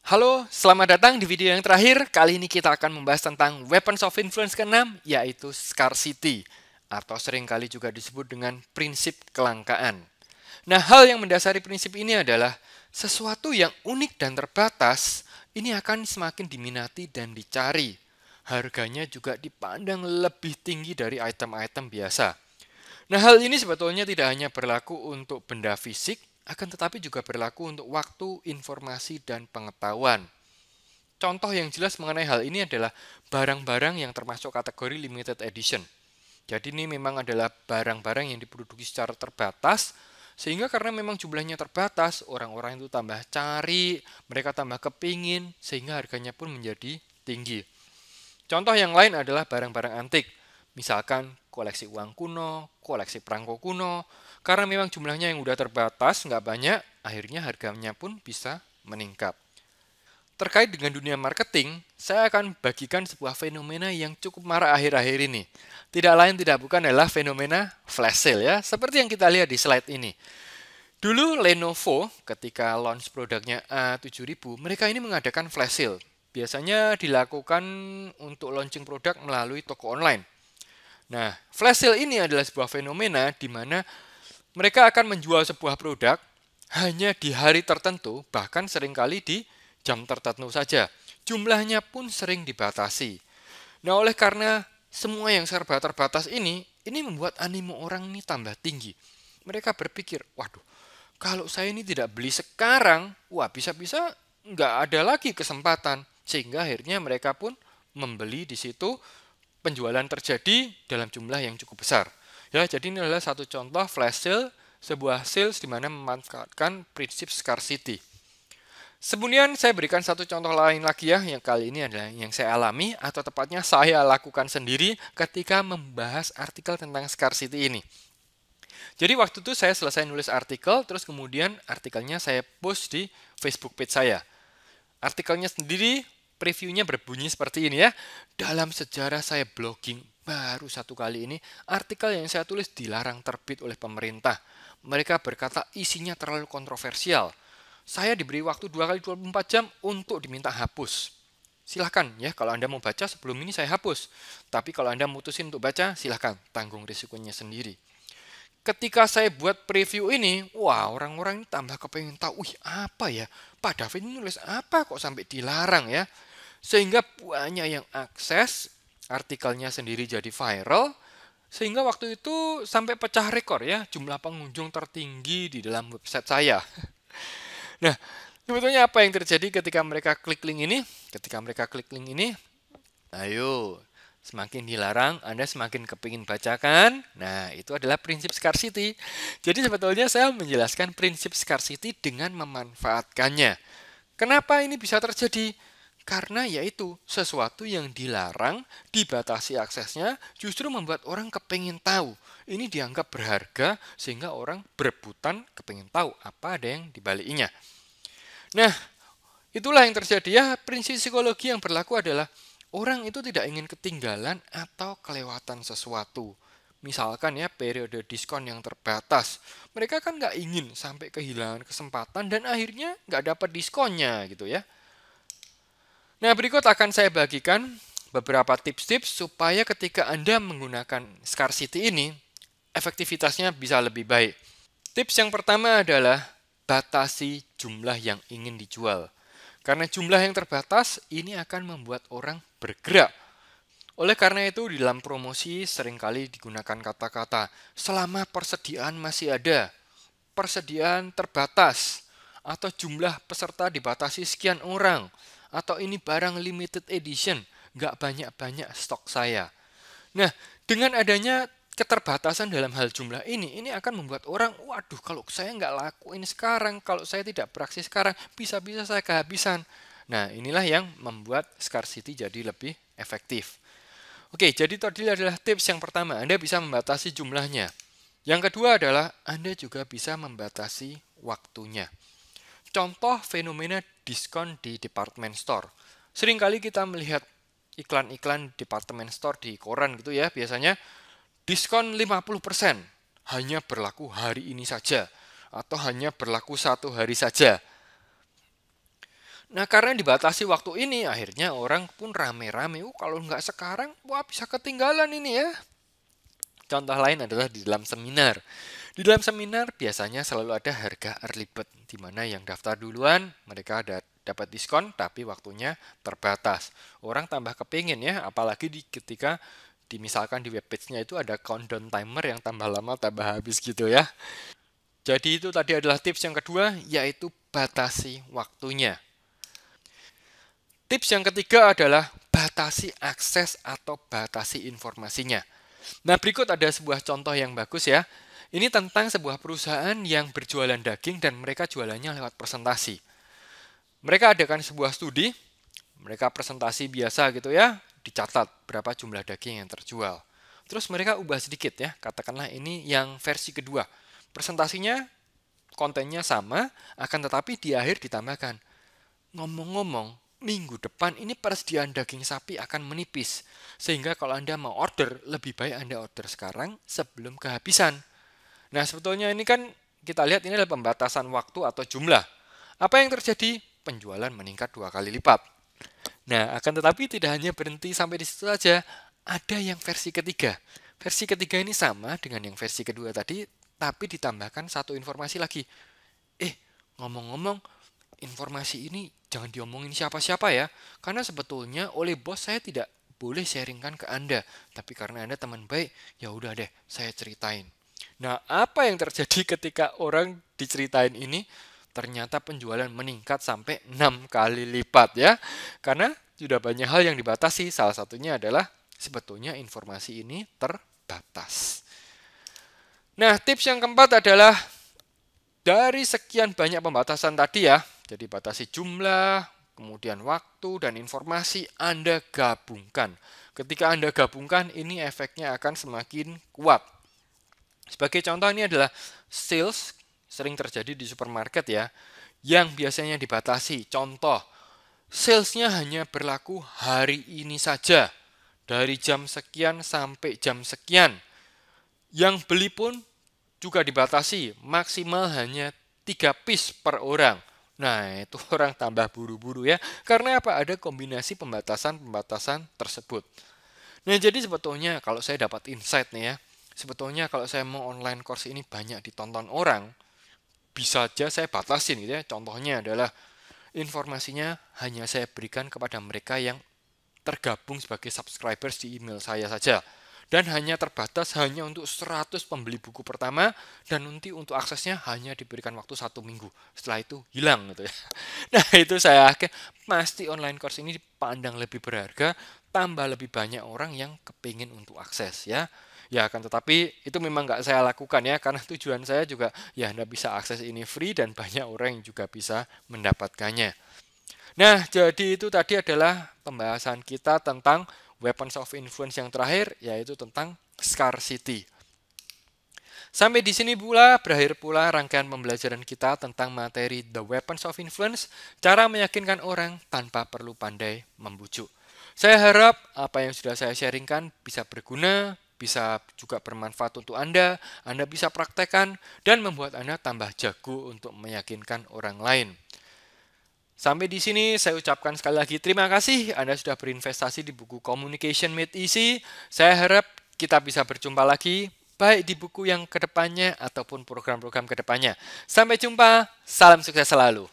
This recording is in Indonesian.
Halo, selamat datang di video yang terakhir. Kali ini kita akan membahas tentang Weapons of Influence ke-6, yaitu Scarcity, atau seringkali juga disebut dengan prinsip kelangkaan. Nah, hal yang mendasari prinsip ini adalah sesuatu yang unik dan terbatas, ini akan semakin diminati dan dicari. Harganya juga dipandang lebih tinggi dari item-item biasa. Nah, hal ini sebetulnya tidak hanya berlaku untuk benda fisik, akan tetapi juga berlaku untuk waktu, informasi, dan pengetahuan. Contoh yang jelas mengenai hal ini adalah barang-barang yang termasuk kategori limited edition. Jadi ini memang adalah barang-barang yang diproduksi secara terbatas, sehingga karena memang jumlahnya terbatas, orang-orang itu tambah cari, mereka tambah kepingin, sehingga harganya pun menjadi tinggi. Contoh yang lain adalah barang-barang antik, misalkan koleksi uang kuno, koleksi perangko kuno, karena memang jumlahnya yang udah terbatas, nggak banyak, akhirnya harganya pun bisa meningkat. Terkait dengan dunia marketing, saya akan bagikan sebuah fenomena yang cukup marak akhir-akhir ini. Tidak lain tidak bukan adalah fenomena flash sale ya, seperti yang kita lihat di slide ini. Dulu Lenovo ketika launch produknya A7000, mereka ini mengadakan flash sale. Biasanya dilakukan untuk launching produk melalui toko online. Nah, flash sale ini adalah sebuah fenomena di mana mereka akan menjual sebuah produk hanya di hari tertentu, bahkan seringkali di jam tertentu saja. Jumlahnya pun sering dibatasi. Nah, oleh karena semua yang serba terbatas ini membuat animo orang ini tambah tinggi. Mereka berpikir, waduh, kalau saya ini tidak beli sekarang, wah bisa-bisa nggak ada lagi kesempatan. Sehingga akhirnya mereka pun membeli di situ, penjualan terjadi dalam jumlah yang cukup besar. Ya, jadi ini adalah satu contoh flash sale, sebuah sales di mana memanfaatkan prinsip scarcity. Kemudian saya berikan satu contoh lain lagi ya, yang kali ini adalah yang saya alami atau tepatnya saya lakukan sendiri ketika membahas artikel tentang scarcity ini. Jadi waktu itu saya selesai nulis artikel, terus kemudian artikelnya saya post di Facebook page saya. Artikelnya sendiri, previewnya berbunyi seperti ini ya. Dalam sejarah saya blogging baru satu kali ini, artikel yang saya tulis dilarang terbit oleh pemerintah. Mereka berkata isinya terlalu kontroversial. Saya diberi waktu 2 kali 24 jam untuk diminta hapus. Silahkan ya, kalau Anda mau baca sebelum ini saya hapus. Tapi kalau Anda mutusin untuk baca, silahkan, tanggung risikonya sendiri. Ketika saya buat preview ini, wah orang-orang ini tambah kepengen tahu, wih apa ya, Pak David ini nulis apa kok sampai dilarang ya. Sehingga banyak yang akses, artikelnya sendiri jadi viral, sehingga waktu itu sampai pecah rekor ya, jumlah pengunjung tertinggi di dalam website saya. Nah, sebetulnya apa yang terjadi ketika mereka klik link ini? Ketika mereka klik link ini, ayo, semakin dilarang, Anda semakin kepingin bacakan. Nah, itu adalah prinsip scarcity. Jadi sebetulnya saya menjelaskan prinsip scarcity dengan memanfaatkannya. Kenapa ini bisa terjadi? Karena yaitu sesuatu yang dilarang, dibatasi aksesnya, justru membuat orang kepingin tahu. Ini dianggap berharga sehingga orang berebutan kepingin tahu apa ada yang dibaliknya. Nah, itulah yang terjadi ya. Prinsip psikologi yang berlaku adalah orang itu tidak ingin ketinggalan atau kelewatan sesuatu. Misalkan ya periode diskon yang terbatas. Mereka kan nggak ingin sampai kehilangan kesempatan dan akhirnya nggak dapat diskonnya gitu ya. Nah, berikut akan saya bagikan beberapa tips-tips supaya ketika Anda menggunakan scarcity ini, efektivitasnya bisa lebih baik. Tips yang pertama adalah batasi jumlah yang ingin dijual. Karena jumlah yang terbatas, ini akan membuat orang bergerak. Oleh karena itu, di dalam promosi seringkali digunakan kata-kata selama persediaan masih ada, persediaan terbatas, atau jumlah peserta dibatasi sekian orang, atau ini barang limited edition, nggak banyak-banyak stok saya. Nah, dengan adanya keterbatasan dalam hal jumlah ini akan membuat orang, waduh kalau saya nggak lakuin sekarang, kalau saya tidak beraksi sekarang, bisa-bisa saya kehabisan. Nah, inilah yang membuat scarcity jadi lebih efektif. Oke, jadi tadi adalah tips yang pertama, Anda bisa membatasi jumlahnya. Yang kedua adalah Anda juga bisa membatasi waktunya. Contoh fenomena diskon di department store. Seringkali kita melihat iklan-iklan department store di koran gitu ya, biasanya diskon 50%, hanya berlaku hari ini saja, atau hanya berlaku 1 hari saja. Nah, karena dibatasi waktu ini, akhirnya orang pun rame-rame. Kalau nggak sekarang, wah bisa ketinggalan ini ya. Contoh lain adalah di dalam seminar. Di dalam seminar biasanya selalu ada harga early bird, di mana yang daftar duluan mereka dapat diskon, tapi waktunya terbatas. Orang tambah kepingin ya, apalagi ketika misalkan di webpage-nya itu ada countdown timer yang tambah lama tambah habis gitu ya. Jadi itu tadi adalah tips yang kedua, yaitu batasi waktunya. Tips yang ketiga adalah batasi akses atau batasi informasinya. Nah, berikut ada sebuah contoh yang bagus ya. Ini tentang sebuah perusahaan yang berjualan daging dan mereka jualannya lewat presentasi. Mereka adakan sebuah studi, mereka presentasi biasa gitu ya, dicatat berapa jumlah daging yang terjual. Terus mereka ubah sedikit ya, katakanlah ini yang versi kedua. Presentasinya kontennya sama, akan tetapi di akhir ditambahkan. Ngomong-ngomong, minggu depan ini persediaan daging sapi akan menipis. Sehingga kalau Anda mau order, lebih baik Anda order sekarang sebelum kehabisan. Nah, sebetulnya ini kan kita lihat ini adalah pembatasan waktu atau jumlah. Apa yang terjadi? Penjualan meningkat 2 kali lipat. Nah, akan tetapi tidak hanya berhenti sampai di situ saja. Ada yang versi ketiga. Versi ketiga ini sama dengan yang versi kedua tadi, tapi ditambahkan satu informasi lagi. Ngomong-ngomong, informasi ini jangan diomongin siapa-siapa ya, karena sebetulnya oleh bos saya tidak boleh sharingkan ke Anda, tapi karena Anda teman baik, ya udah deh, saya ceritain. Nah, apa yang terjadi ketika orang diceritain ini? Ternyata penjualan meningkat sampai 6 kali lipat ya. Karena sudah banyak hal yang dibatasi, salah satunya adalah sebetulnya informasi ini terbatas. Nah, tips yang keempat adalah dari sekian banyak pembatasan tadi ya, jadi batasi jumlah, kemudian waktu dan informasi, Anda gabungkan. Ketika Anda gabungkan, ini efeknya akan semakin kuat. Sebagai contoh ini adalah sales, sering terjadi di supermarket ya, yang biasanya dibatasi. Contoh, salesnya hanya berlaku hari ini saja, dari jam sekian sampai jam sekian. Yang beli pun juga dibatasi, maksimal hanya 3 piece per orang. Nah, itu orang tambah buru-buru ya. Karena apa? Ada kombinasi pembatasan-pembatasan tersebut. Nah, jadi sebetulnya kalau saya dapat insight nih ya, sebetulnya kalau saya mau online course ini banyak ditonton orang, bisa aja saya batasin gitu ya. Contohnya adalah informasinya hanya saya berikan kepada mereka yang tergabung sebagai subscribers di email saya saja. Dan hanya terbatas hanya untuk 100 pembeli buku pertama, dan nanti untuk aksesnya hanya diberikan waktu 1 minggu. Setelah itu hilang gitu ya. Nah, itu saya yakin pasti online course ini dipandang lebih berharga, tambah lebih banyak orang yang kepingin untuk akses ya. Ya, akan tetapi itu memang nggak saya lakukan ya, karena tujuan saya juga ya Anda bisa akses ini free dan banyak orang yang juga bisa mendapatkannya. Nah, jadi itu tadi adalah pembahasan kita tentang weapons of influence yang terakhir, yaitu tentang scarcity. Sampai di sini pula berakhir pula rangkaian pembelajaran kita tentang materi The Weapons of Influence, cara meyakinkan orang tanpa perlu pandai membujuk. Saya harap apa yang sudah saya sharingkan bisa berguna, bisa juga bermanfaat untuk Anda bisa praktekkan, dan membuat Anda tambah jago untuk meyakinkan orang lain. Sampai di sini saya ucapkan sekali lagi terima kasih Anda sudah berinvestasi di buku Communication Made Easy. Saya harap kita bisa berjumpa lagi baik di buku yang kedepannya ataupun program-program kedepannya. Sampai jumpa, salam sukses selalu.